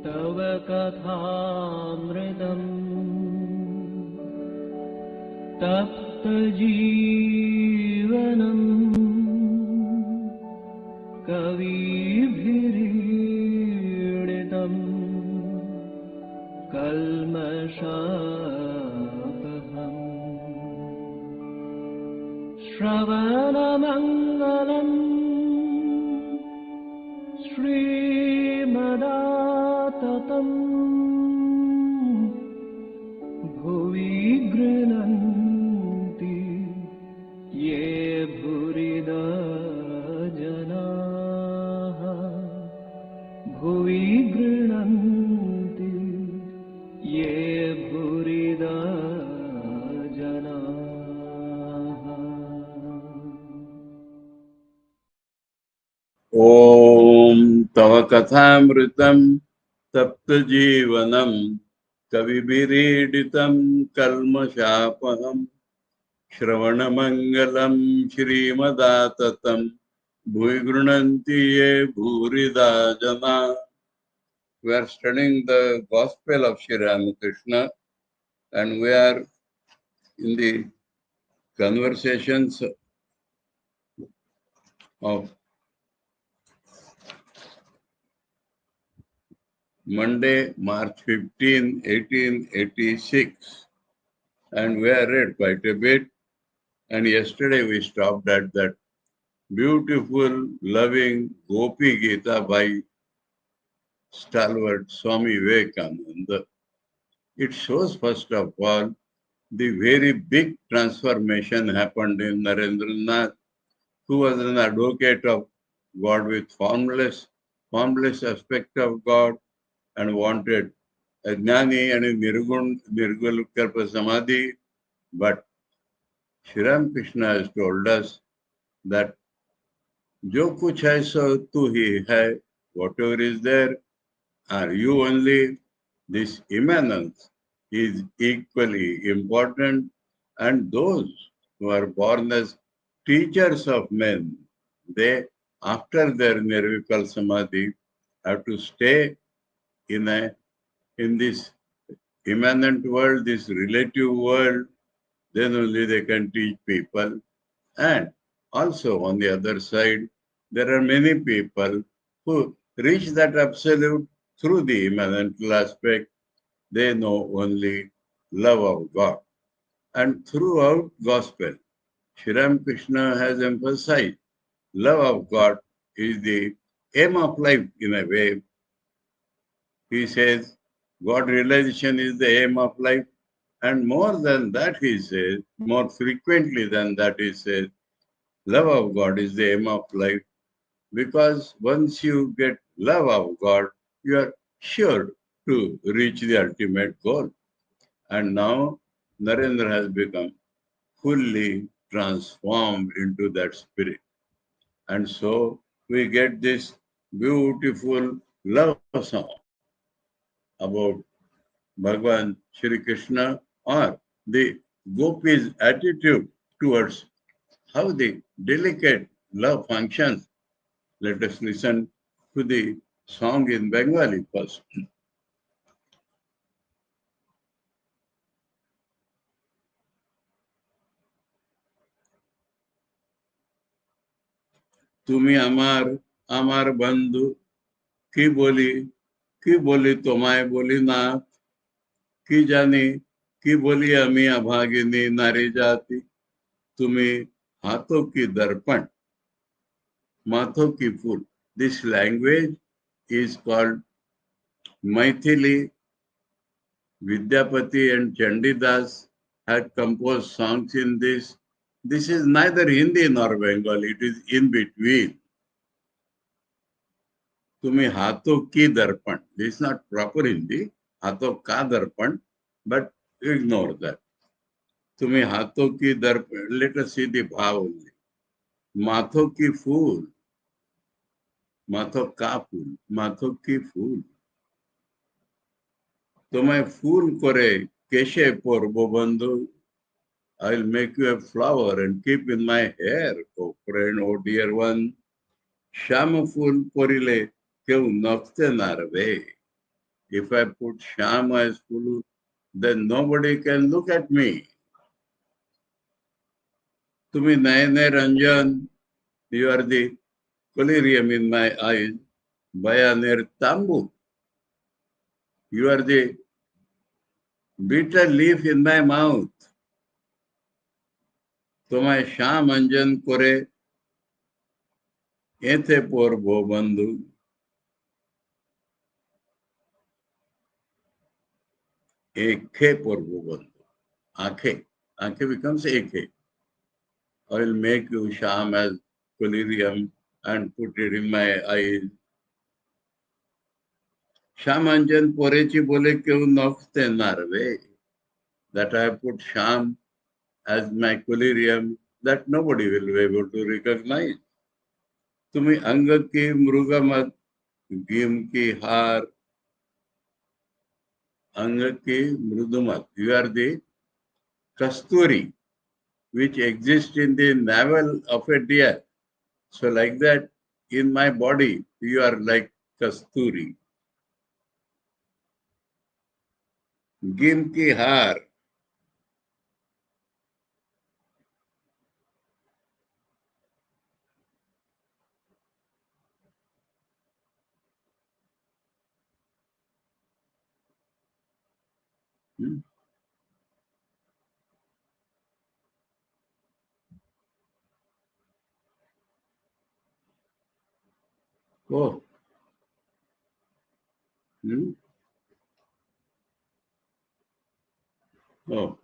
तव कथामृतम् तप्त जीवनम् कविभिरीडितम् कल्मषापहम् श्रवणमङ्गलम् श्रीमदाततम् भुवि गृह्णन्ति ये भूरिदा जनाः भुवि गृह्णन्ति ये भूरिदा जनाः। ओम तव कथामृतं तप्त जीवनं कविभिरीडितं कल्मषापहं श्रवणमंगलं श्रीमदाततं भुवि गृह्णन्ति ये भूरिदा जना। We are studying the Gospel of Sri Ramakrishna, and we are in the conversations of Monday, March 15, 1886, and we are read quite a bit. And yesterday we stopped at that beautiful, loving Gopi Gita by stalwart Swami Vivekananda. It shows, first of all, the very big transformation happened in Narendranath, who was an advocate of God with formless aspect of God, and wanted a jnani and a nirgul samadhi. But Shri Ramakrishna has told us that jo kuch hai so tu hi hai, whatever is there are you only. This immanence is equally important, and those who are born as teachers of men, they, after their nirvikal samadhi, have to stay in this immanent world, this relative world. Then only they can teach people. And also on the other side, there are many people who reach that absolute through the immanent aspect. They know only love of God. And throughout Gospel, Shri Ramakrishna has emphasized love of God is the aim of life in a way. He says God realization is the aim of life, and more than that he says, more frequently than that he says, love of God is the aim of life, because once you get love of God, you are sure to reach the ultimate goal. And now Narendra has become fully transformed into that spirit. And so we get this beautiful love song about Bhagavan Shri Krishna, or the gopis' attitude towards how the delicate love functions. Let us listen to the song in Bengali first. তুমি আমার বন্ধু, কি বলি তোমায় বলি না, কি জানি কি বলি আমি अभागिनी नारी जाति, তুমি हाथों की दर्पण माथों की फूल. This language is called Maithili. Vidyapati and Chandidas had composed songs in this. This is neither Hindi nor Bengali, it is in between. Tumi hato ki darpan. This is not proper Hindi. Hato ka darpan, but ignore that. Tumi hato ki darpan. Let us see the bhav only. Matho ki fool. Matho ka fool. Matho ki fool. তোমায় ফুল করে কেশে পরবো বন্ধু. I'll make you a flower and keep in my hair, oh friend, oh dear one. শ্যাম ফুল পরিলে কেউ নখতে নারবে. If I put Sham as Kulu, then nobody can look at me. Tumi Nayane Ranjan, you are the collyrium in my eyes. Bayanir Tambu, you are the bitter leaf in my mouth. তোমায় শ্যাম অঞ্জন করে এতে পড়ব বন্ধু একে পড়ব বন্ধু আঁখে আঁখে becomes একে I will make you sham as collyrium and put it in my eyes. শ্যাম অঞ্জন পড়েছি বলে কেউ নখতে নারবে that I put sham as my collyrium that nobody will be able to recognize. তুমি अंग की मृगमत भीम की हार अंग की मृदुमत you are the kasturi which exists in the navel of a deer. So like that in my body you are like kasturi. Gim ki har. Oh. Oh.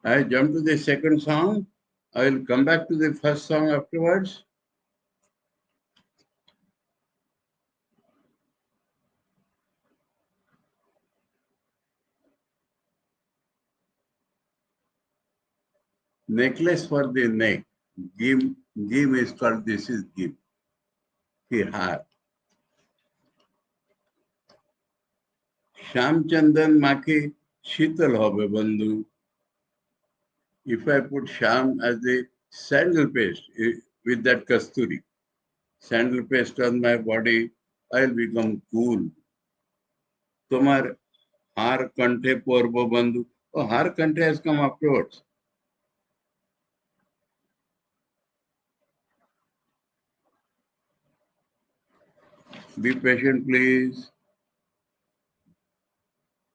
I jump to the second song. I will come back to the first song afterwards. Necklace for the neck. Gim is called, this is gim. Ki har. Shamchandan Maki Shital hobe bandhu. If I put sham as the sandal paste with that kasturi, sandal paste on my body, I will become cool. Tomar har kante porbo bandhu. Oh, har kante has come afterwards. Be patient, please.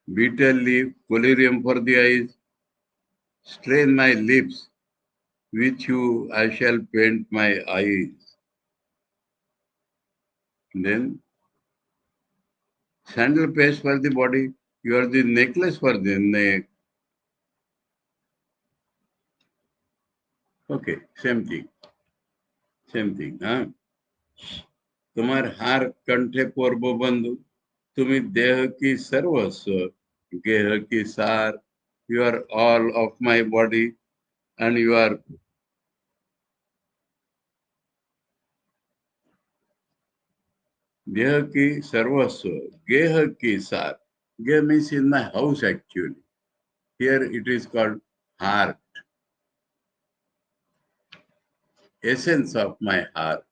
Betel leaf, collyrium for the eyes. Strain my lips, with you I shall paint my eyes. Then, sandal paste for the body, you are the necklace for the neck. Okay, same thing. Same thing. Huh? तुम्हार हार कंठे पोरबो बंधु तुम्ही देह की सर्वस्व गेह की सार you are all of my body and you are देह की सर्वस्व गेह की सार गेह means in my house actually. Here it is called heart. Essence of my heart,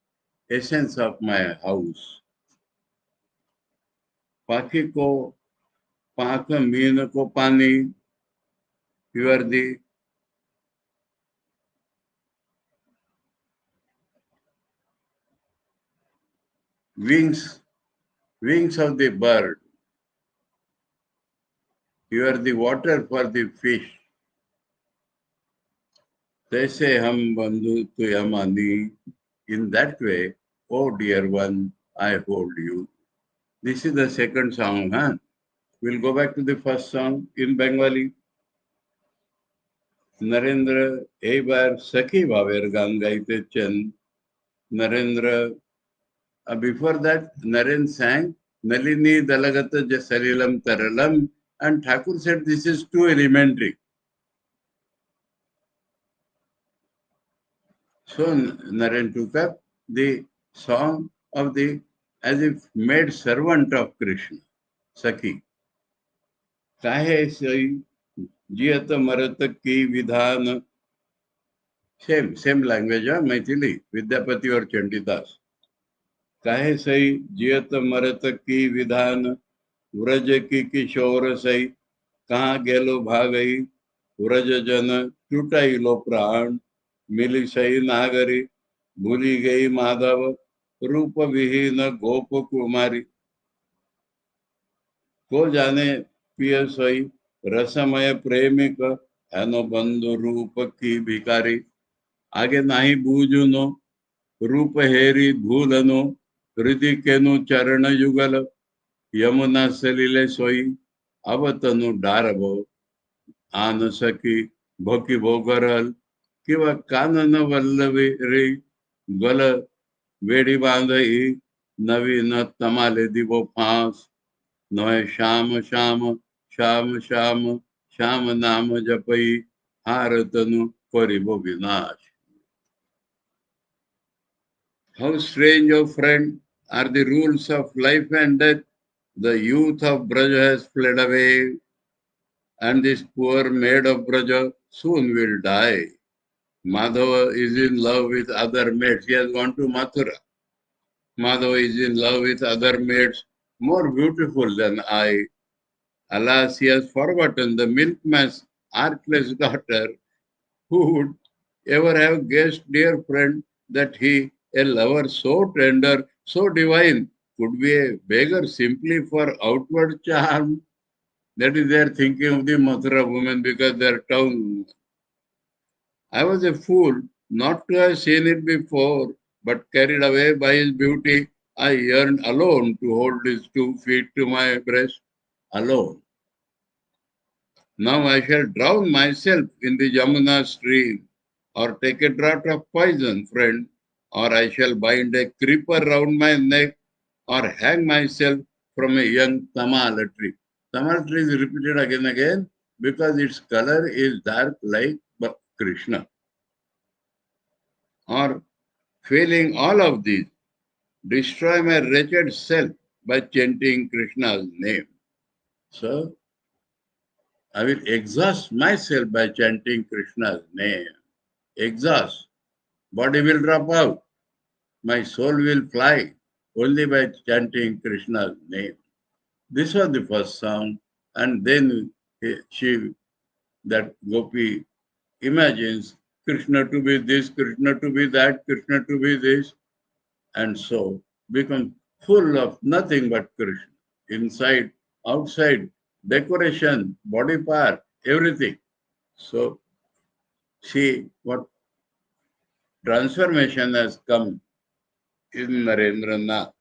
essence of my house. पाखी को पाख मीन को पानी you are the wings of the bird. You are the water for the fish. तैसे हम बंधु तुयमानी. In that way, oh dear one, I hold you. This is the second song, huh? We'll go back to the first song in Bengali. Narendra Ebar Sakhi Bhaver Gan Gaite Chen. Narendra. Before that, Naren sang Nalini Dalagata Jasalilam Taralam, and Thakur said this is too elementary. So Naren took up the song of the as if maid servant of Krishna, Sakhi. Kahe sai jiyat marat ki vidhan. Same language, Maithili, Vidyapati or Chandidas. काहे सही जियत मरत की विधान व्रज की किशोर सई, कहाँ गेलो भागई, व्रज जन टूटाई लो प्राण, मिली सही नागरी, भूली गई माधव, रूप विहीन गोप कुमारी। को जाने पिय सोई, रसमय प्रेमिक, हेनो बंधु रूप की भिकारी। आगे नाही बूझुनो, रूप हेरी भूलनो, हृदय केनु चरण युगल, यमुना सलिले सोई, अब तनु डारबो, आन सकी भोकी भोगरल, किंवा कानन वल्लवी रे, गल वेडी बांधई, नवीन तमाले दिवो फांस, नोय श्याम श्याम श्याम श्याम श्याम नाम जपई, हार तनु करिबो विनाश. How strange, O friend, are the rules of life and death. The youth of Braja has fled away, and this poor maid of Braja soon will die. Madhava is in love with other maids. He has gone to Mathura. Madhava is in love with other maids more beautiful than I. Alas, he has forgotten the milkman's artless daughter. Who would ever have guessed, dear friend, that he, a lover so tender, so divine, could be a beggar simply for outward charm? That is, they are thinking of the Mathura woman because they are town. I was a fool not to have seen it before, but carried away by his beauty, I yearned alone to hold his 2 feet to my breast, alone. Now I shall drown myself in the Yamuna stream, or take a draught of poison, friend, or I shall bind a creeper round my neck, or hang myself from a young tamal tree. Tamal tree is repeated again and again because its color is dark like Krishna. Or failing all of these, destroy my wretched self by chanting Krishna's name. So I will exhaust myself by chanting Krishna's name. Exhaust. Body will drop out. My soul will fly only by chanting Krishna's name. This was the first song. And then that Gopi, imagines Krishna to be this, Krishna to be that, Krishna to be this, and so become full of nothing but Krishna. Inside, outside, decoration, body part, everything. So see what transformation has come in Narendra Nath.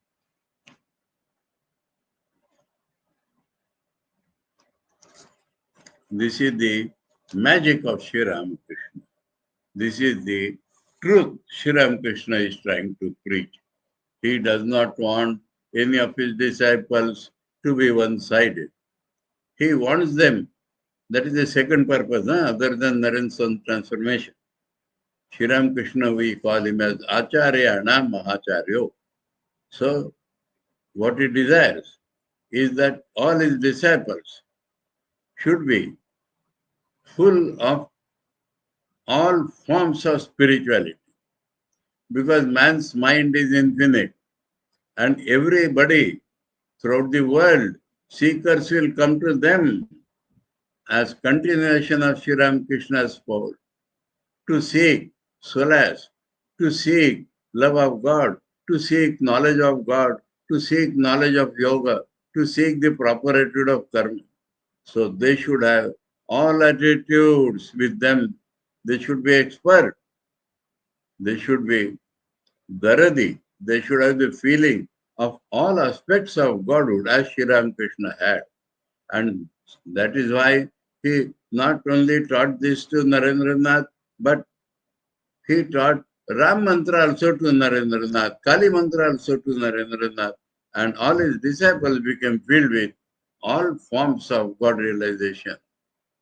This is the magic of Sri Ramakrishna. This is the truth Sri Ramakrishna is trying to preach. He does not want any of his disciples to be one-sided. He wants them. That is the second purpose, other than Narendra's transformation. Sri Ramakrishna, we call him as Acharyana Mahacharyo. So, what he desires is that all his disciples should be full of all forms of spirituality. Because man's mind is infinite, and everybody throughout the world, seekers will come to them as continuation of Sri Ramakrishna's fold, to seek solace, to seek love of God, to seek knowledge of God, to seek knowledge of yoga, to seek the proper attitude of karma. So they should have all attitudes with them. They should be expert. They should be daradi. They should have the feeling of all aspects of Godhood as Sri Ramakrishna had. And that is why he not only taught this to Narendranath, but he taught Ram Mantra also to Narendranath, Kali Mantra also to Narendranath, and all his disciples became filled with all forms of God realization,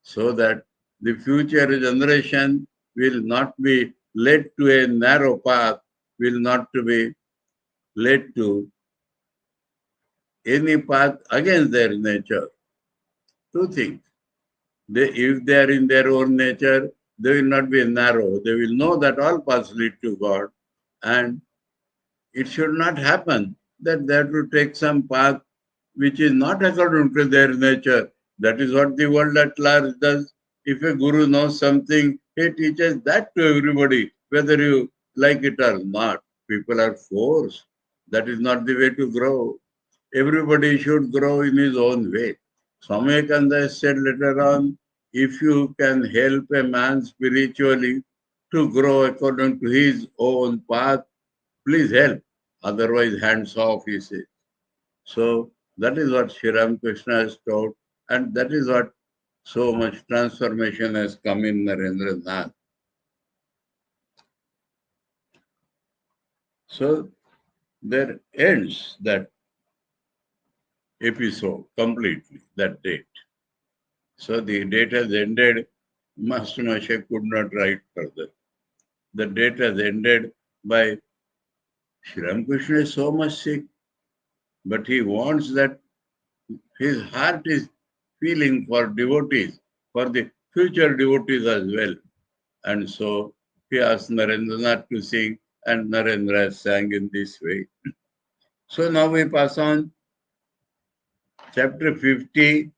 so that the future generation will not be led to a narrow path, will not to be led to any path against their nature. Two things. If they are in their own nature, they will not be narrow. They will know that all paths lead to God. And it should not happen that they have to take some path which is not according to their nature. That is what the world at large does. If a guru knows something, he teaches that to everybody, whether you like it or not. People are forced. That is not the way to grow. Everybody should grow in his own way. Swami Vivekananda said later on, if you can help a man spiritually to grow according to his own path, please help. Otherwise, hands off, he says. So that is what Sri Ramakrishna has taught, and that is what so much transformation has come in Narendra Nath. So there ends that episode completely, that date. So the date has ended. Master Masha could not write further. The date has ended by Sri Ramakrishna is so much sick, but he wants that his heart is feeling for devotees, for the future devotees as well. And so he asked Narendranath to sing, and Narendra sang in this way. So now we pass on chapter 50,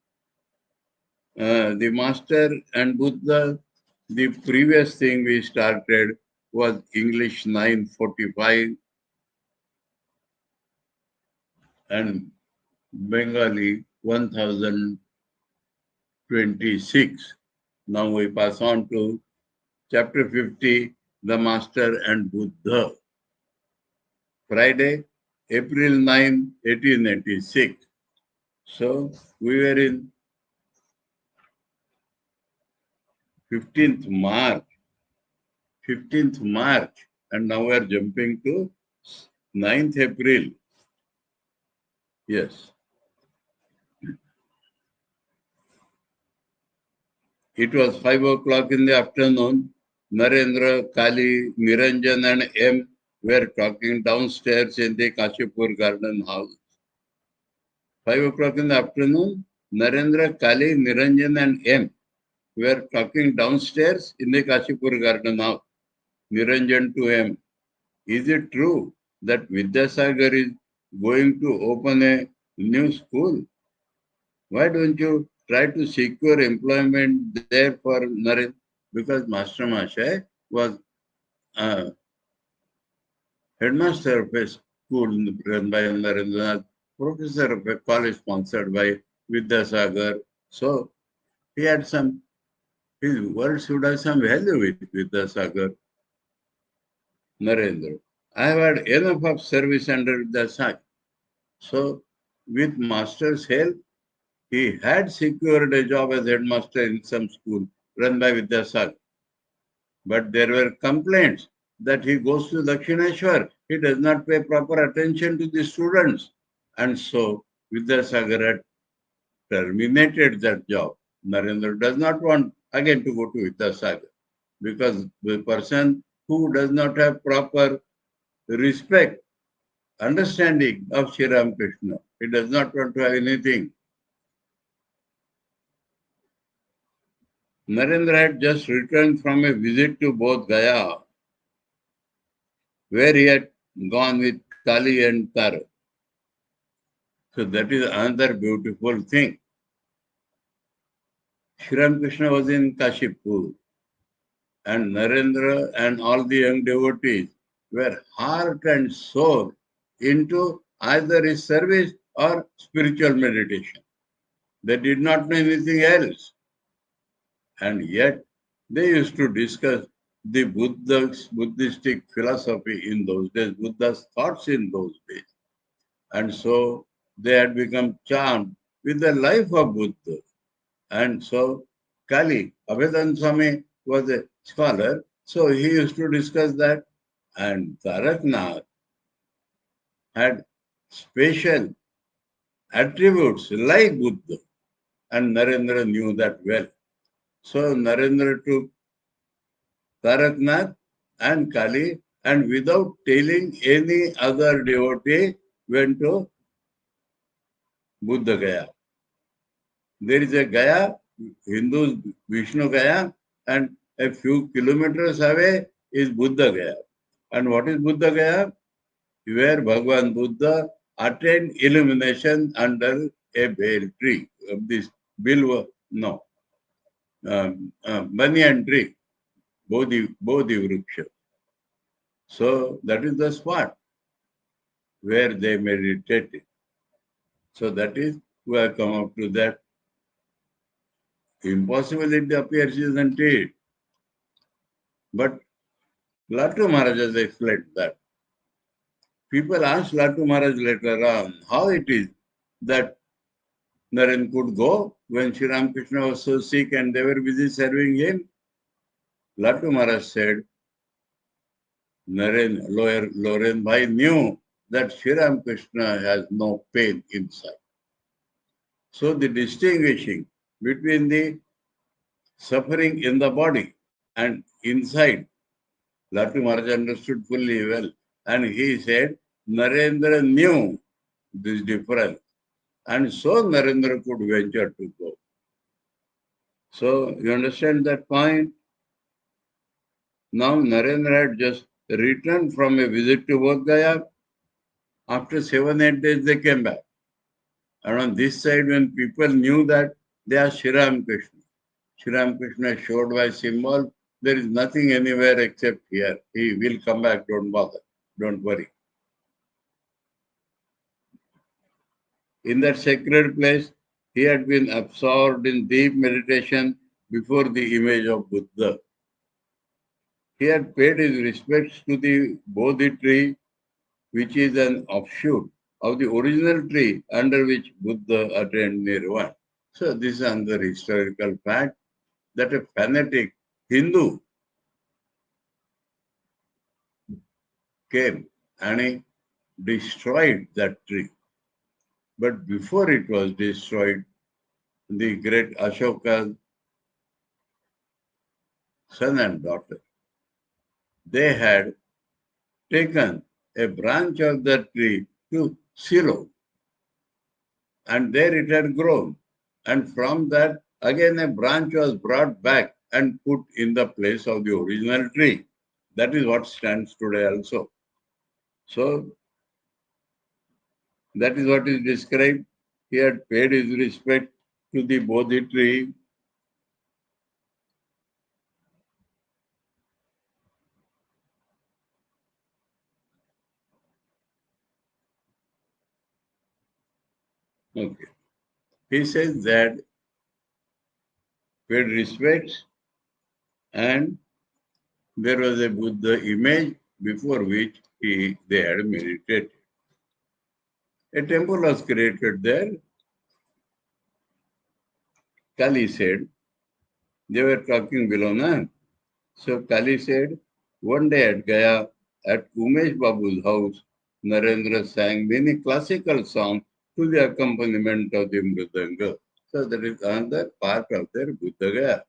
the Master and Buddha. The previous thing we started was English 945 and Bengali 1026. Now we pass on to chapter 50, the Master and Buddha. Friday, April 9, 1886. So we were in 15th March, and now we are jumping to 9th April. Yes. It was 5 o'clock in the afternoon. Narendra, Kali, Niranjan and M were talking downstairs in the Kashipur garden house. 5 o'clock in the afternoon, Narendra, Kali, Niranjan and M were talking downstairs in the Kashipur garden house. Niranjan to M. Is it true that Vidyasagar is going to open a new school? Why don't you try to secure employment there for Narendra? Because Master Masha was headmaster of a school run by Narendranath, professor of a college sponsored by Vidyasagar. So he had some, his words should have some value with Vidyasagar, Narendra. I have had enough of service under Vidyasagar. So with master's help, he had secured a job as headmaster in some school run by Vidyasagar. But there were complaints that he goes to Dakshineshwar, he does not pay proper attention to the students. And so Vidyasagar had terminated that job. Narendra does not want again to go to Vidyasagar because the person who does not have proper respect, understanding of Sri Ramakrishna, he does not want to have anything. Narendra had just returned from a visit to both Gaya, where he had gone with Kali and Tara. So that is another beautiful thing. Sri Ramakrishna was in Kashipur, and Narendra and all the young devotees were heart and soul into either his service or spiritual meditation. They did not know anything else. And yet they used to discuss the Buddhistic philosophy in those days, Buddha's thoughts in those days. And so they had become charmed with the life of Buddha. And so Kali, Abhedan Swami was a scholar, so he used to discuss that. And Taraknath had special attributes like Buddha, and Narendra knew that well. So Narendra took Taraknath and Kali, and without telling any other devotee, went to Buddha Gaya. There is a Gaya, Hindus Vishnu Gaya, and a few kilometers away is Buddha Gaya. And what is Buddha Gaya? Where Bhagavan Buddha attained illumination under a bale tree. This bilwa, no, banyan tree, bodhi vriksha. So that is the spot where they meditated. So that is, we have come up to that. Impossible it appears, isn't it? But Latu Maharaj has explained that. People asked Latu Maharaj later on how it is that Naren could go when Sri Ramakrishna was so sick and they were busy serving him. Latu Maharaj said, Loren Bhai knew that Sri Ramakrishna has no pain inside. So the distinguishing between the suffering in the body and inside, Latu Maharaj understood fully well. And he said, Narendra knew this difference. And so Narendra could venture to go. So you understand that point? Now Narendra had just returned from a visit to Bodh Gaya. After 7-8 days, they came back. And on this side, when people knew that they are Sri Ramakrishna, Sri Ramakrishna showed by symbol, there is nothing anywhere except here. He will come back, don't bother, don't worry. In that sacred place, he had been absorbed in deep meditation before the image of Buddha. He had paid his respects to the Bodhi tree, which is an offshoot of the original tree under which Buddha attained Nirvana. So this is another historical fact that a fanatic Hindu came and he destroyed that tree. But before it was destroyed, the great Ashoka's son and daughter, they had taken a branch of that tree to Silo, and there it had grown. And from that, again a branch was brought back and put in the place of the original tree. That is what stands today also. So that is what is described. He had paid his respect to the Bodhi tree. Okay. He says that paid respects and there was a Buddha image before which they had meditated. A temple was created there. Kali said, they were talking below now. So Kali said, one day at Gaya, at Umesh Babu's house, Narendra sang many classical songs to the accompaniment of the mridanga. So that is another part of their Buddha Gaya.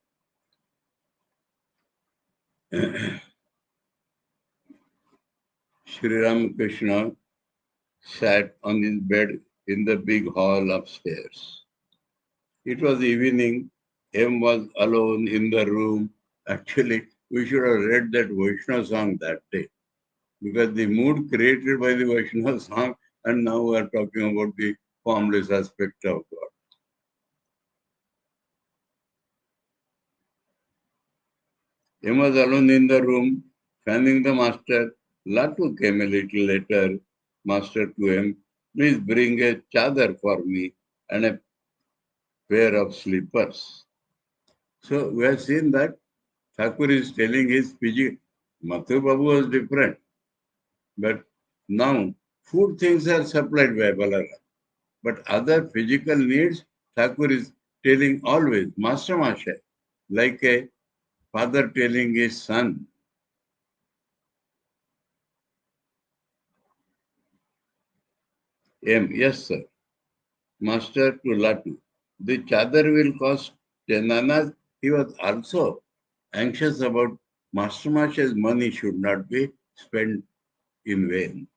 Sri Ramakrishna sat on his bed in the big hall upstairs. It was evening. M was alone in the room. Actually, we should have read that Vaishnava song that day, because the mood created by the Vaishnava song, and now we are talking about the formless aspect of God. M was alone in the room, fanning the master. Latu came a little later. Master to him, please bring a chadar for me and a pair of slippers. So we have seen that Thakur is telling his Fiji. Mathu Babu was different. But now food things are supplied by Balara. But other physical needs, Thakur is telling always, Master Masha, like a father telling his son. M, yes sir. Master to Latu. The chadar will cost 10 annas. He was also anxious about Master Masha's money should not be spent in vain.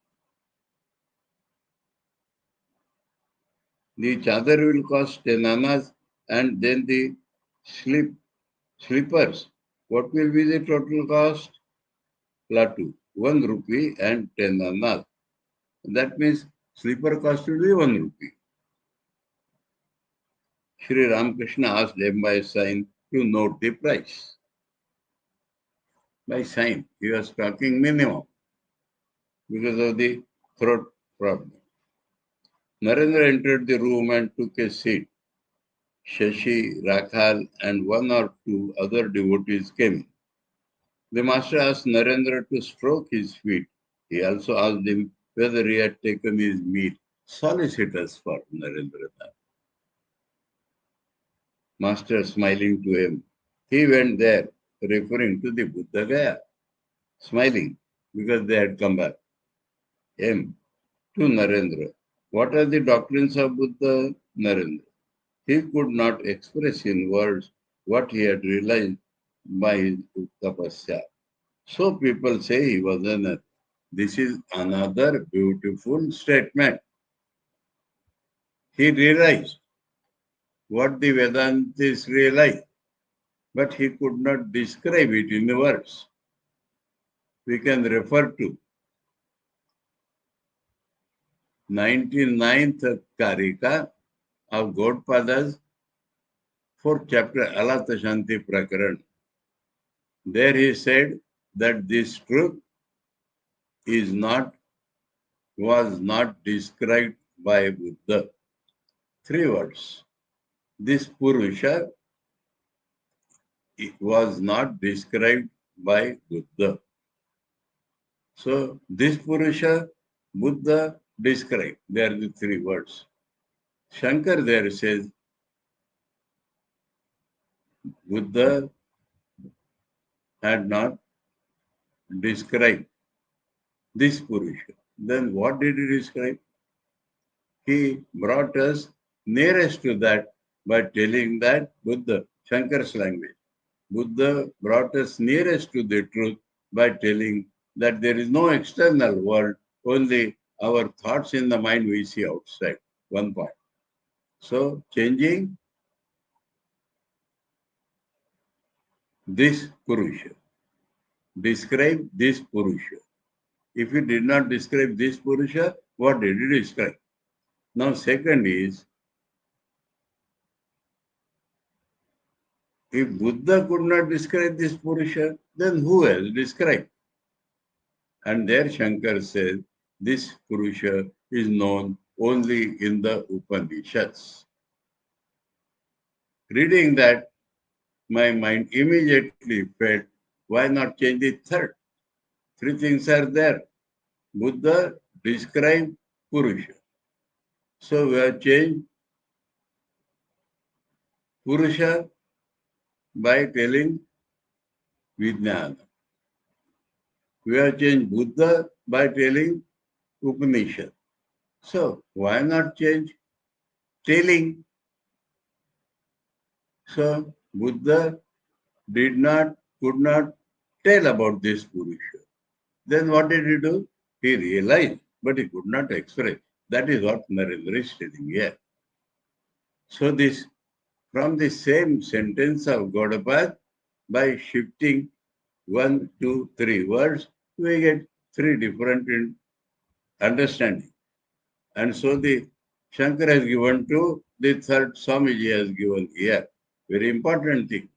The chadar will cost 10 annas, and then the slippers. What will be the total cost? Latu, 1 rupee and 10 annas. That means Sleeper cost will be 1 rupee. Sri Ramakrishna asked them by sign to note the price. By sign, he was talking minimum because of the throat problem. Narendra entered the room and took a seat. Shashi, Rakhal, and one or two other devotees came in. The master asked Narendra to stroke his feet. He also asked him whether he had taken his meal, solicitous for Narendra. Master smiling to him. He went there, referring to the Buddha Gaya, smiling because they had come back. M. To Narendra. What are the doctrines of Buddha? Narendra. He could not express in words what he had realized by his tapasya. So people say he was an earth. This is another beautiful statement. He realized what the Vedantis realized, but he could not describe it in words. We can refer to 99th Karika of Gaudpada's 4th chapter, Alata Shanti Prakaran. There he said that this truth was not described by Buddha. 3 words. This Purusha was not described by Buddha. So this Purusha, Buddha described. They are the 3 words. Shankar there says Buddha had not described this Purusha. Then what did he describe? He brought us nearest to that by telling that Buddha, Shankar's language, Buddha brought us nearest to the truth by telling that there is no external world, only our thoughts in the mind we see outside. 1 point. So, changing this Purusha. Describe this Purusha. If he did not describe this Purusha, what did he describe? Now, second is, if Buddha could not describe this Purusha, then who else described? And there Shankar says, this Purusha is known only in the Upanishads. Reading that, my mind immediately felt, why not change the third? 3 things are there. Buddha described Purusha. So we have changed Purusha by telling Vijnana. We have changed Buddha by telling Upanishad. So why not change telling? So Buddha could not tell about this Purusha. Then what did he do? He realized, but he could not express. That is what Narendra is telling here. So this, from the same sentence of Gaudapada, by shifting 1, 2, 3 words, we get 3 different understanding. And so the Shankara has given to the third Swamiji has given here. Very important thing.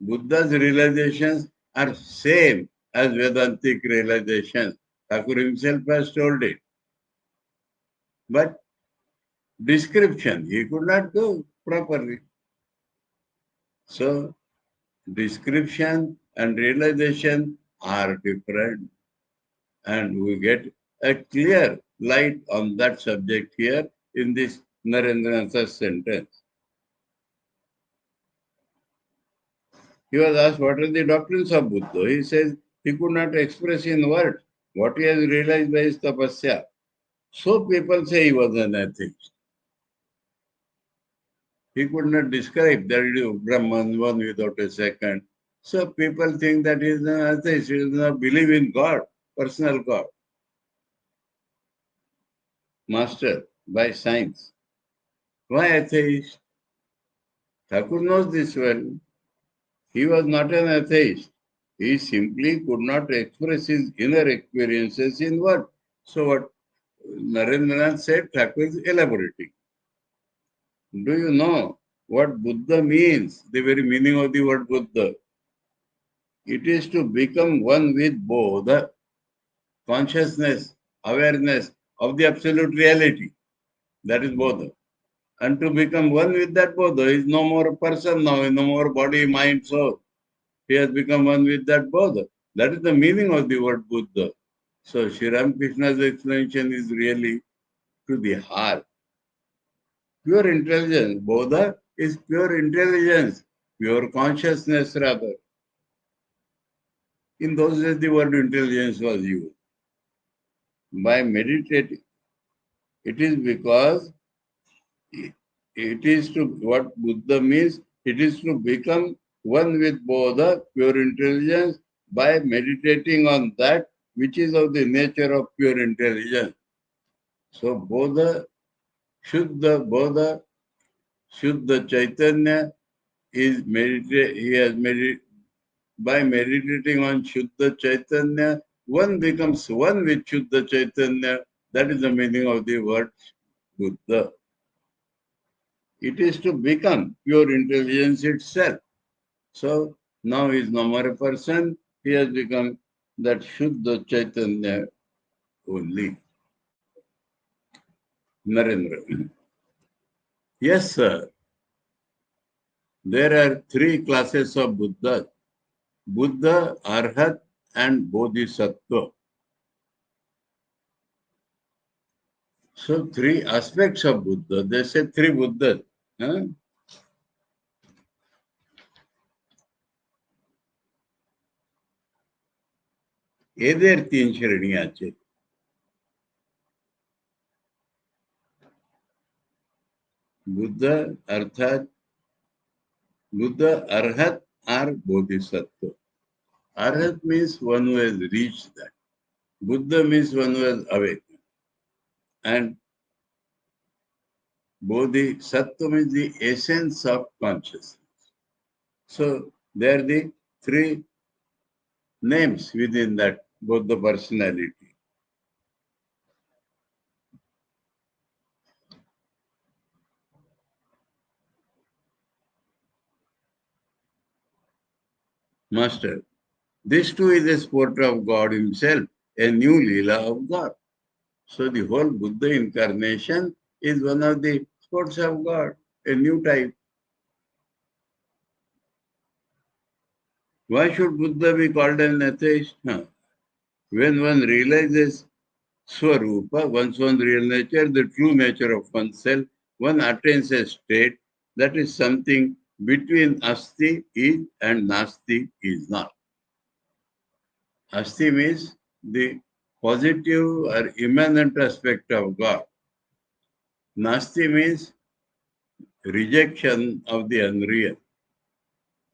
Buddha's realizations are same as Vedantic realizations. Thakur himself has told it. But description, he could not do properly. So, description and realization are different. And we get a clear light on that subject here in this Narendra sentence. He was asked, what are the doctrines of Buddha? He says, he could not express in words what he has realized by his tapasya. So people say he was an atheist. He could not describe that it is Brahman, one without a second. So people think that he is an atheist. He does not believe in God, personal God. Master, by science. Why atheist? Thakur knows this well. He was not an atheist. He simply could not express his inner experiences in words. So what? Narendranath said Thakur is elaborating. Do you know what Buddha means? The very meaning of the word Buddha. It is to become one with Bodha, consciousness, awareness of the absolute reality. That is Bodha. And to become one with that Bodha is no more a person now, no more body, mind, soul. He has become one with that Bodha. That is the meaning of the word Buddha. So Sri Ramakrishna's explanation is really to the heart. Pure intelligence. Bodha is pure intelligence, pure consciousness rather. In those days, the word intelligence was used. By meditating, it is because it is to, what Buddha means, it is to become one with Bodha, pure intelligence, by meditating on that which is of the nature of pure intelligence. So Bodha, Bodha, Shuddha Chaitanya is by meditating on Shuddha Chaitanya, one becomes one with Shuddha Chaitanya. That is the meaning of the word Buddha. It is to become pure intelligence itself. So now he is no more a person, he has become that Shuddha Chaitanya only. Narendra. Yes, sir. There are three classes of Buddha: Buddha, Arhat, and Bodhisattva. So three aspects of Buddha. They say three Buddhas. Huh? एदेर तीन श्रेणी আছে Buddha, Arthat, Buddha, Arhat, or Bodhisattva. Arhat means one who has reached that. Buddha means one who has awakened. And Bodhisattva means the essence of consciousness. So they are the three names within that Buddha personality. Master, this too is a sport of God himself, a new Leela of God. So the whole Buddha incarnation is one of the sports of God, a new type. Why should Buddha be called an atheist? No. When one realizes Swarupa, one's own real nature, the true nature of oneself, one attains a state that is something between Asti is and Nasti is not. Asti means the positive or immanent aspect of God. Nasti means rejection of the unreal.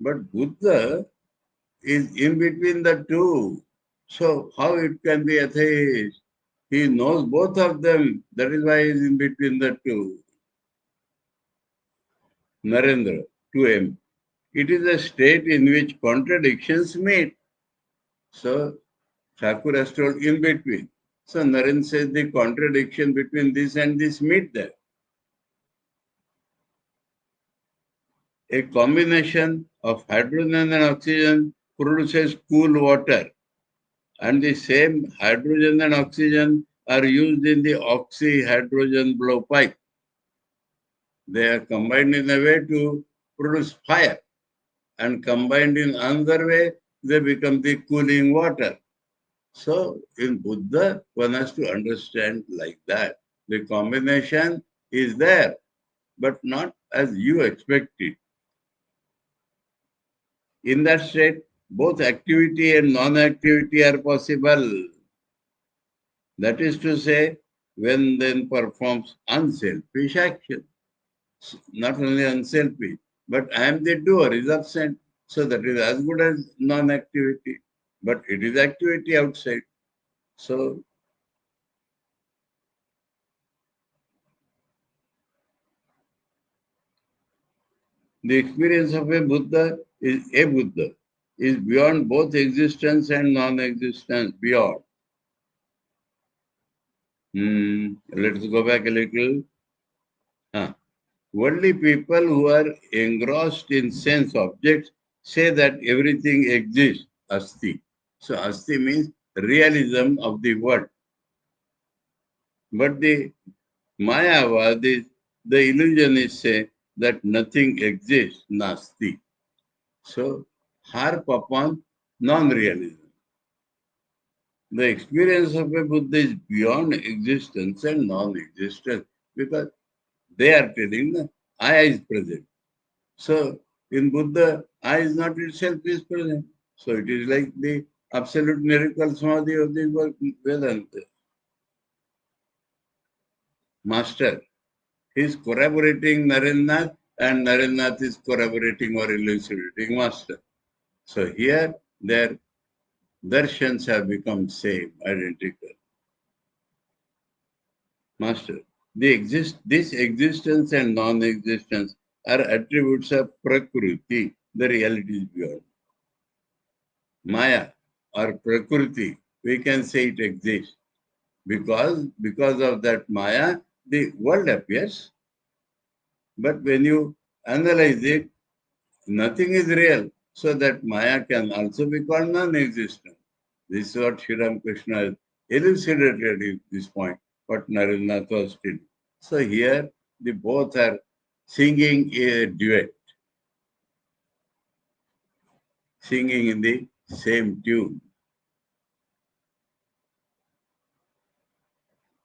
But Buddha is in between the two. So how it can be atheist? He knows both of them. That is why he is in between the two. Narendra, 2M. It is a state in which contradictions meet. So Thakur has told in between. So Narendra says the contradiction between this and this meet there. A combination of hydrogen and oxygen produces cool water, and the same hydrogen and oxygen are used in the oxy-hydrogen blowpipe. They are combined in a way to produce fire, and combined in another way, they become the cooling water. So in Buddha, one has to understand like that. The combination is there, but not as you expect it. In that state, both activity and non-activity are possible. That is to say, when then performs unselfish action. Not only unselfish, but I am the doer is absent. So that is as good as non-activity. But it is activity outside. So the experience of a Buddha is beyond both existence and non-existence, beyond. Let's go back a little. Only people who are engrossed in sense objects say that everything exists, asti. So asti means realism of the world. But the Mayavadis, the illusionists say that nothing exists, nasti. So harp upon non-realism. The experience of a Buddha is beyond existence and non-existence because they are telling the I is present. So in Buddha, I is not itself is present. So it is like the absolute miracle samadhi of the Vedanta. Master, he is corroborating Narendranath and Narendranath is corroborating or elucidating Master. So here their darshans have become same, identical. Master, this existence and non-existence are attributes of Prakriti, the reality is beyond. Maya or Prakriti, we can say it exists because of that Maya, the world appears. But when you analyze it, nothing is real. So that Maya can also be called non-existent. This is what Sri Ramakrishna has elucidated at this point, what Narendranath was still. So here, the both are singing a duet, singing in the same tune.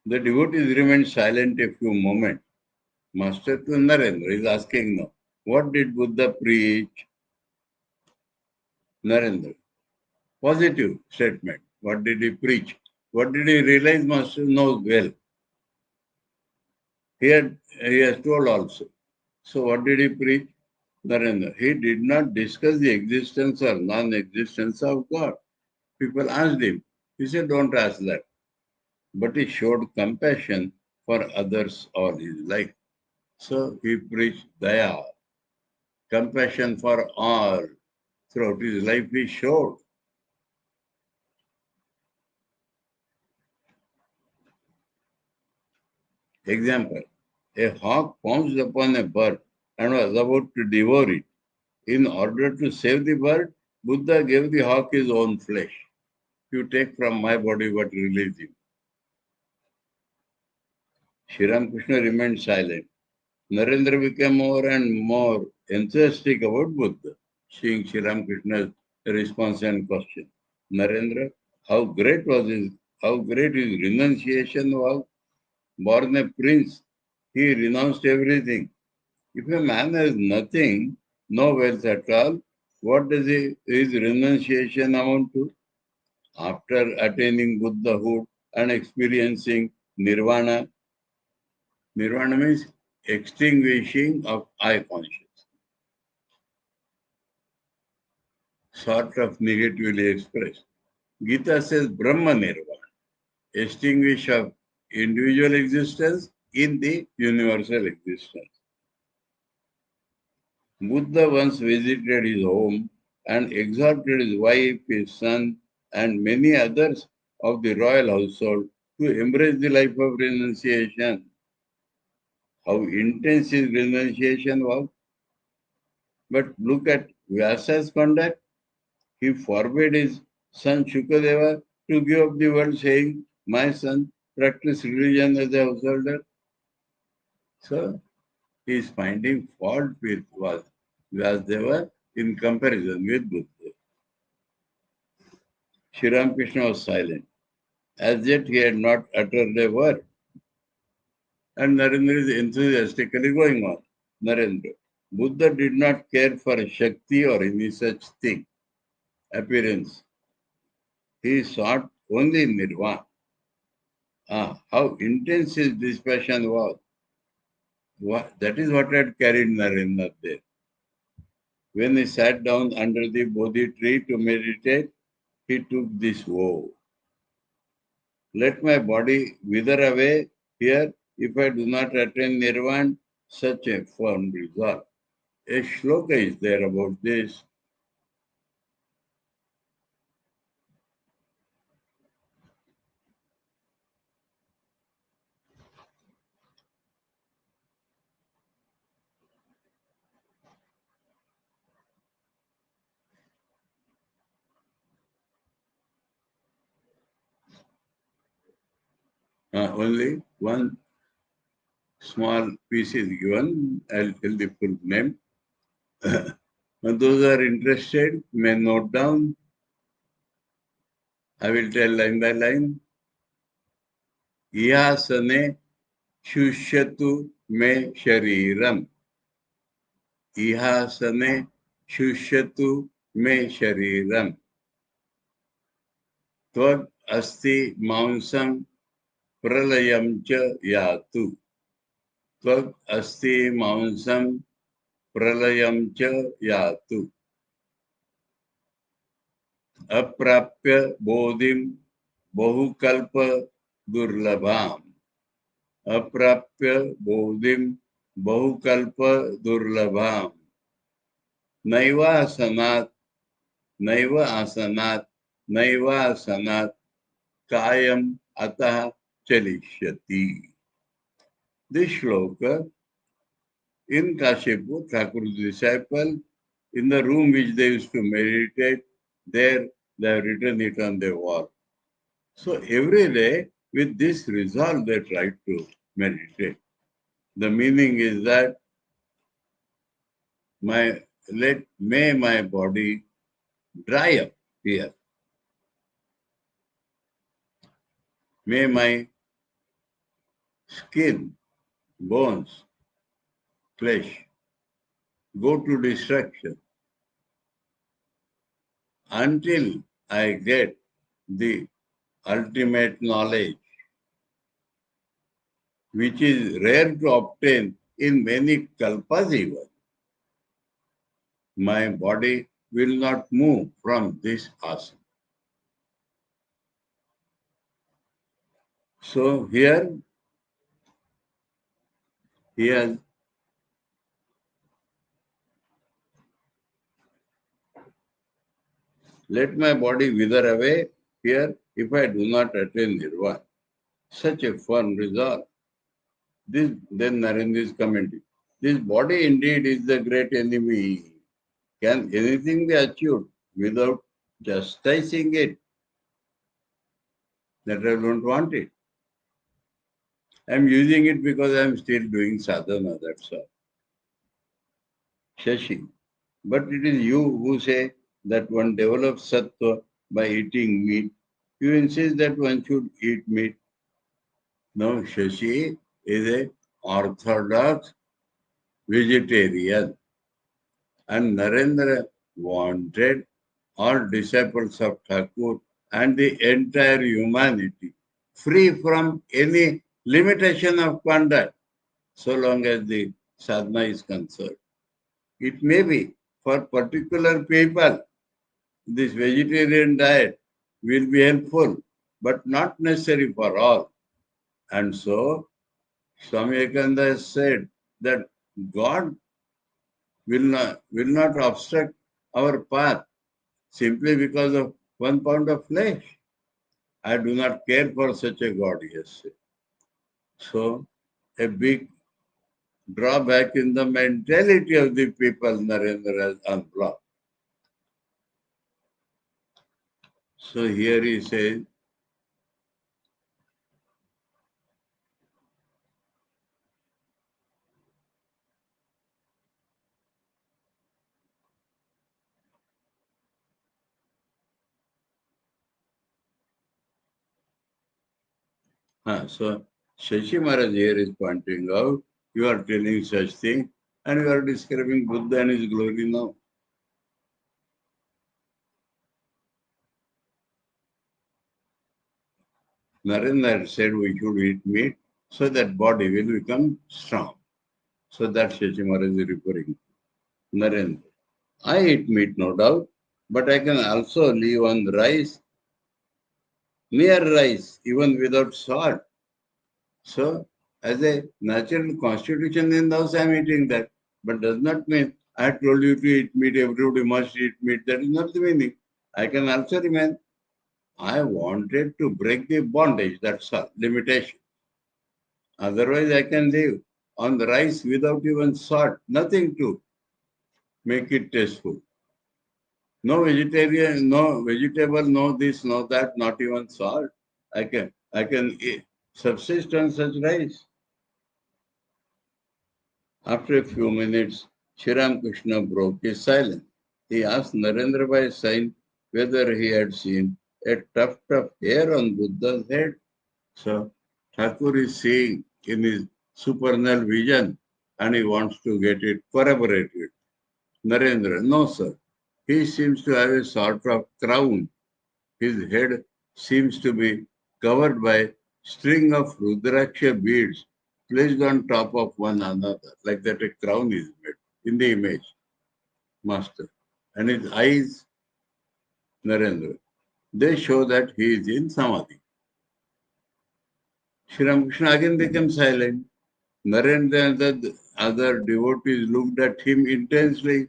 The devotees remained silent a few moments. Master to Narendra is asking now, what did Buddha preach? Narendra, positive statement. What did he preach? What did he realize? Master knows well. He has told also. So what did he preach? Narendra, he did not discuss the existence or non-existence of God. People asked him. He said, don't ask that. But he showed compassion for others all his life. So he preached daya, compassion for all. Throughout his life he showed. Example, a hawk pounced upon a bird and was about to devour it. In order to save the bird, Buddha gave the hawk his own flesh. You take from my body what release him. Sri Ramakrishna remained silent. Narendra became more and more enthusiastic about Buddha, seeing Sri Ramakrishna's response and question. Narendra, how great his renunciation was. Born a prince, he renounced everything. If a man has nothing, no wealth at all, what does his renunciation amount to? After attaining Buddhahood and experiencing nirvana, nirvana means extinguishing of I consciousness, sort of negatively expressed. Gita says Brahma Nirvana, extinguish of individual existence in the universal existence. Buddha once visited his home and exhorted his wife, his son, and many others of the royal household to embrace the life of renunciation. How intense his renunciation was. But look at Vyasa's conduct. He forbade his son Shukadeva to give up the world, saying, my son, practice religion as a householder. So he is finding fault with Vyasadeva in comparison with Buddha. Sri Ramakrishna was silent. As yet he had not uttered a word. And Narendra is enthusiastically going on. Narendra, Buddha did not care for Shakti or any such thing, appearance. He sought only Nirvana. How intense his dispassion was. That is what had carried Narendra there. When he sat down under the Bodhi tree to meditate, he took this vow. Let my body wither away here if I do not attain Nirvana, such a firm resolve. A shloka is there about this. Only one small piece is given. I'll tell the full name. And those who are interested may note down. I will tell line by line. Ihasane shushatu me shariram. Ihasane shushatu me shariram. Tvad asti mansam pralayam cha yatu. Tvad asti mansam pralayam cha yatu. Aprapya bodhim bahukalpa durlabham. Aprapya bodhim bahukalpa durlabham. Naiva asanat, naiva asanat, naiva asanat kayam atah chalishyati. This shloka in Kashipur, Thakur's disciple, in the room which they used to meditate, there they have written it on the wall. So every day, with this resolve, they try to meditate. The meaning is that may my body dry up here. May my skin, bones, flesh go to destruction until I get the ultimate knowledge, which is rare to obtain in many kalpas even. My body will not move from this asana. So here he has let my body wither away here if I do not attain nirvana. Such a firm resolve. Then Narendra is commenting. This body indeed is the great enemy. Can anything be achieved without chastising it? That I don't want it. I'm using it because I'm still doing sadhana, that's all. Shashi. But it is you who say that one develops sattva by eating meat. You insist that one should eat meat. No, Shashi is a orthodox vegetarian. And Narendra wanted all disciples of Thakur and the entire humanity free from any limitation of conduct, so long as the sadhana is concerned. It may be for particular people, this vegetarian diet will be helpful, but not necessary for all. And so, Swami Vivekananda has said that God will not obstruct our path simply because of 1 pound of flesh. I do not care for such a God, he has said. So, a big drawback in the mentality of the people Narendra has unblocked. So here he says, so Shashi Maharaj here is pointing out, you are telling such thing and you are describing Buddha and his glory now. Narendra said we should eat meat so that body will become strong. So that Shashi Maharaj is referring to. Narendra. I eat meat, no doubt, but I can also live on rice, mere rice, even without salt. So, as a natural constitution in the house, I am eating that. But does not mean I told you to eat meat, everybody must eat meat. That is not the meaning. I can also remain. I wanted to break the bondage, that's all, limitation. Otherwise, I can live on the rice without even salt, nothing to make it tasteful. No vegetarian, no vegetable, no this, no that, not even salt. I can subsist on such rice? After a few minutes, Sri Ramakrishna broke his silence. He asked Narendra by sign whether he had seen a tuft of hair on Buddha's head. So Thakur is seeing in his supernal vision and he wants to get it corroborated. Narendra, no sir. He seems to have a sort of crown. His head seems to be covered by string of Rudraksha beads placed on top of one another, like that a crown is made in the image, master. And his eyes, Narendra, they show that he is in Samadhi. Sri Ramakrishna again became silent. Narendra and the other devotees looked at him intently.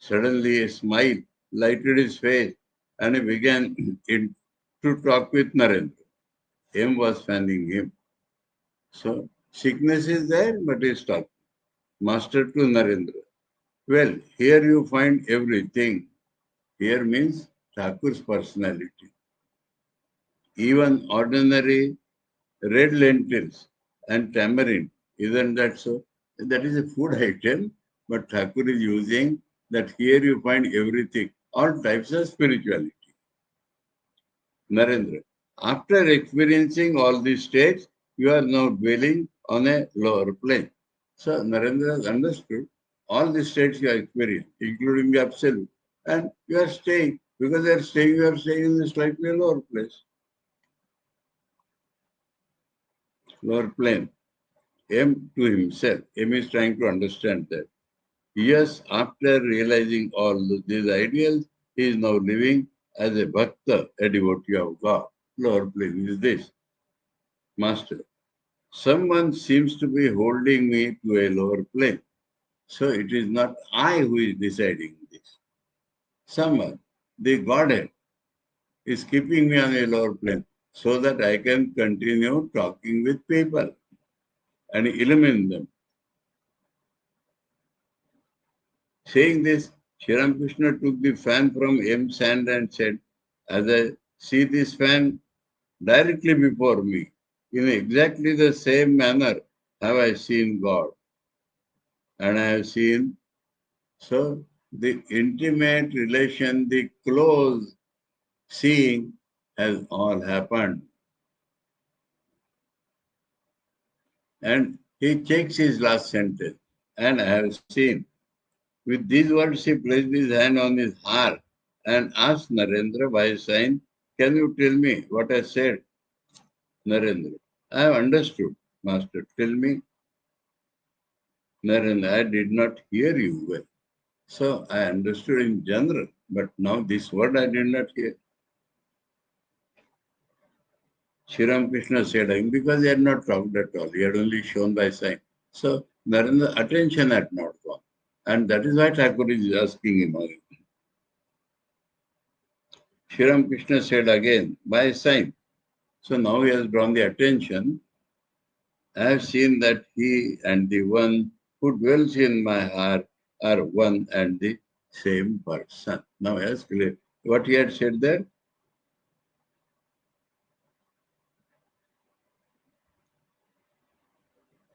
Suddenly a smile lighted his face and he began to talk with Narendra. M was fanning him. So sickness is there, but he stopped. Master to Narendra. Well, here you find everything. Here means Thakur's personality. Even ordinary red lentils and tamarind. Isn't that so? That is a food item, but Thakur is using that here you find everything, all types of spirituality. Narendra, after experiencing all these states, you are now dwelling on a lower plane. So Narendra has understood all the states you have experienced, including the absolute, and you are staying. Because you are staying in a slightly lower place, lower plane. M to himself. M is trying to understand that. Yes, after realizing all these ideals, he is now living as a bhakta, a devotee of God. Lower plane is this. Master, someone seems to be holding me to a lower plane. So it is not I who is deciding this. Someone, the Godhead, is keeping me on a lower plane so that I can continue talking with people and illumine them. Saying this, Sri Ramakrishna took the fan from M's hand and said, as I see this fan directly before me, in exactly the same manner have I seen God. And I have seen, so the intimate relation, the close seeing has all happened. And he checks his last sentence, and I have seen. With these words, he placed his hand on his heart and asked Narendra by sign, can you tell me what I said? Narendra, I have understood, Master. Tell me. Narendra, I did not hear you well. So I understood in general, but now this word I did not hear. Sri Ramakrishna said, because he had not talked at all, he had only shown by sign. So Narendra's attention had not gone. And that is why Thakur is asking him again. Sri Ramakrishna said again, by sign. So now he has drawn the attention. I have seen that he and the one who dwells in my heart are one and the same person. Now he has clear. What he had said there?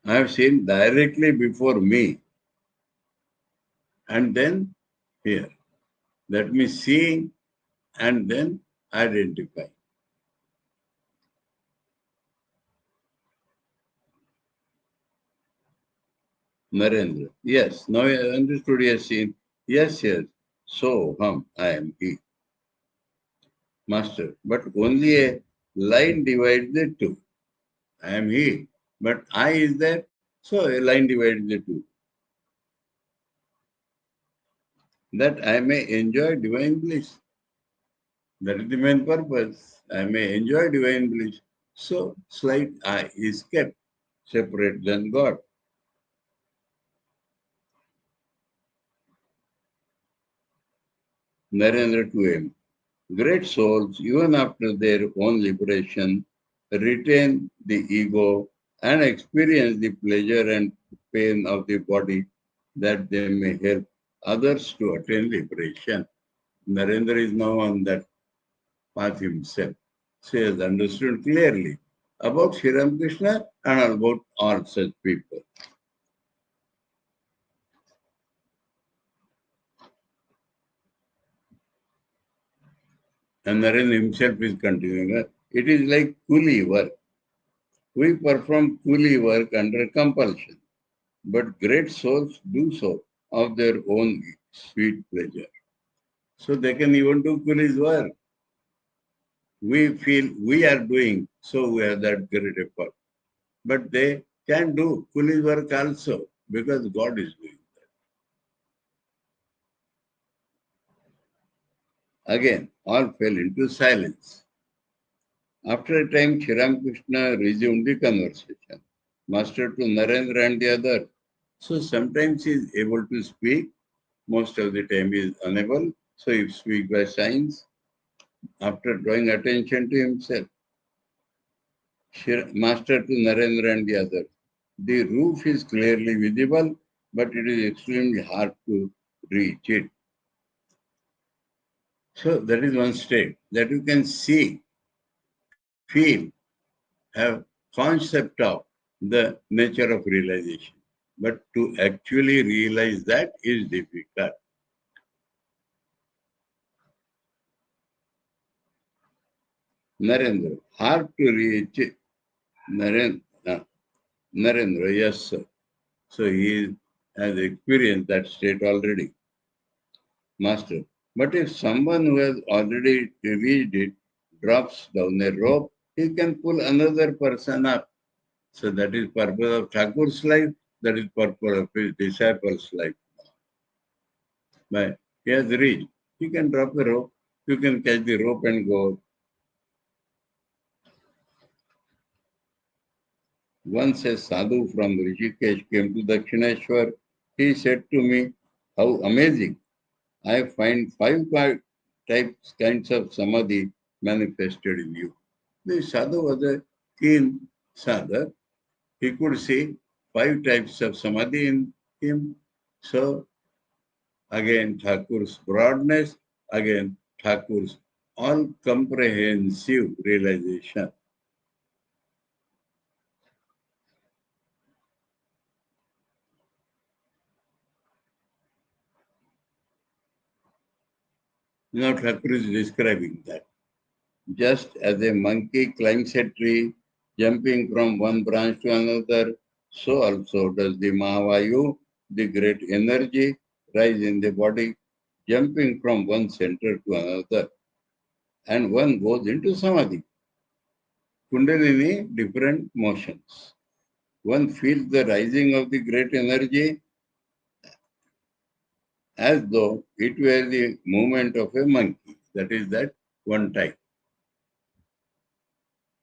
I have seen directly before me. And then here. That means seeing and then identify. Narendra. Yes, now I understood he has seen. Yes, yes. So, I am he. Master. But only a line divides the two. I am he. But I is there. So a line divides the two. That I may enjoy divine bliss. That is the main purpose. I may enjoy divine bliss. So slight I is kept separate than God. Narendra to him. Great souls, even after their own liberation, retain the ego and experience the pleasure and pain of the body that they may help others to attain liberation. Narendra is now on that path himself. So he has understood clearly about Sri Ramakrishna and about all such people. And Naren himself is continuing. It is like coolie work. We perform coolie work under compulsion, but great souls do so of their own sweet pleasure. So they can even do coolie's work. We feel we are doing, so we have that great effort. But they can do coolie's work also because God is doing that. Again, all fell into silence. After a time, Sri Ramakrishna resumed the conversation. Master to Narendra and the other. So sometimes he is able to speak, most of the time he is unable. So he speaks by signs after drawing attention to himself. Master to Narendra and the other. The roof is clearly visible, but it is extremely hard to reach it. So that is one state that you can see, feel, have concept of the nature of realization. But to actually realize that is difficult. Narendra, hard to reach. Narendra, yes, sir. So he has experienced that state already. Master, but if someone who has already reached it drops down a rope, he can pull another person up. So that is purpose of Thakur's life, that is purpose of his disciples' life. But he has reached, he can drop the rope, you can catch the rope and go. Once a sadhu from Rishikesh came to Dakshineshwar. He said to me, how amazing! I find five kinds of samadhi manifested in you. The sadhu was a keen sadhu. He could see five types of samadhi in him. So again, Thakur's broadness, again, Thakur's all comprehensive realization. Now Thakur is describing that. Just as a monkey climbs a tree, jumping from one branch to another, so also does the Mahavayu, the great energy, rise in the body, jumping from one center to another. And one goes into Samadhi. Kundalini, different motions. One feels the rising of the great energy as though it were the movement of a monkey. That is that one type.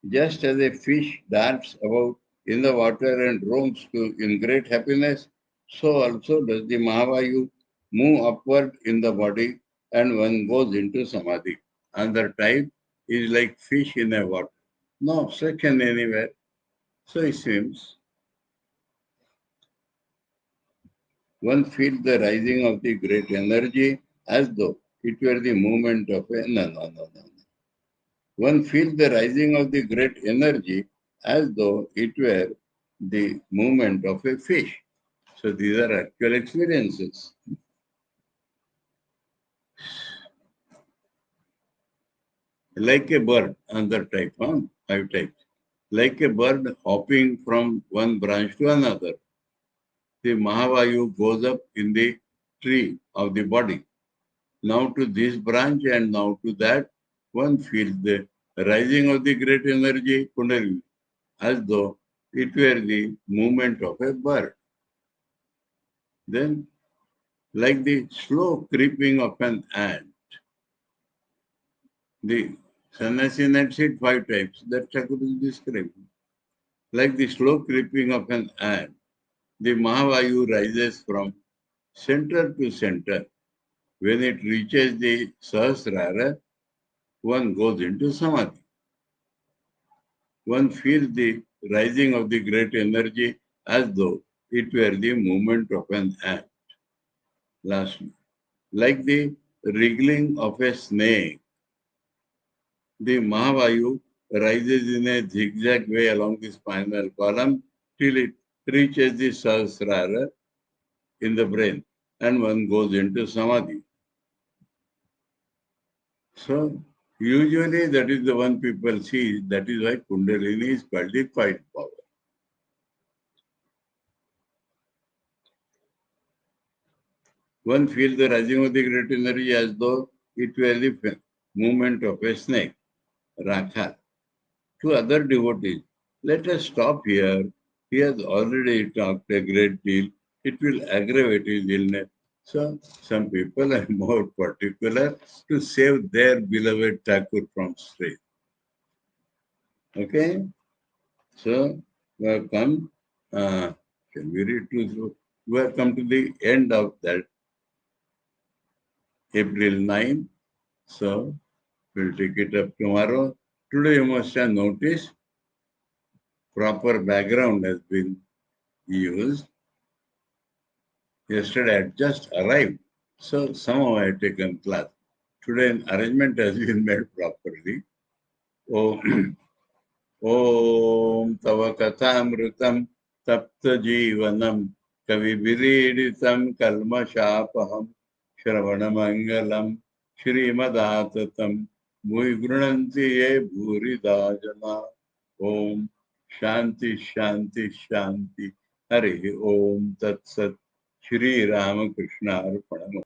Just as a fish darts about in the water and roams in great happiness, so also does the Mahavayu move upward in the body and one goes into Samadhi. Another type is like fish in a water. No obstruction anywhere. So he swims. One feels the rising of the great energy as though it were the movement of a no. One feels the rising of the great energy as though it were the movement of a fish. So these are actual experiences. Like a bird, another type, five types. Like a bird hopping from one branch to another, the Mahavayu goes up in the tree of the body. Now to this branch and now to that, one feels the rising of the great energy, Kundalini, as though it were the movement of a bird. Then, like the slow creeping of an ant, the sannyasi ant said five types that Thakur is describing. Like the slow creeping of an ant, the Mahavayu rises from center to center. When it reaches the Sahasrara, one goes into Samadhi. One feels the rising of the great energy as though it were the movement of an ant. Lastly, like the wriggling of a snake, the Mahavayu rises in a zigzag way along the spinal column till it reaches the Sahasrara in the brain, and one goes into Samadhi. So, usually that is the one people see. That is why Kundalini is called the quiet power. One feels the rising of the great energy as though it were the movement of a snake, Rakha. To other devotees, let us stop here. He has already talked a great deal. It will aggravate his illness. So, some people are more particular to save their beloved Thakur from strain. Okay? So, we have come, can we read to, we have come to the end of that April 9. So, we'll take it up tomorrow. Today, you must have noticed proper background has been used. Yesterday, I had just arrived. So, somehow I had taken class. Today, an arrangement has been made properly. Oh, Om Tava Kathamrutam Tapta Jivanam Kavibiridisam Kalmashapaham Shravanamangalam Shrimadatam Muigrunanti Ye Bhuridajana Om Shanti Shanti Shanti Hari Om Tat Sat Shri Ramakrishna Arpanam.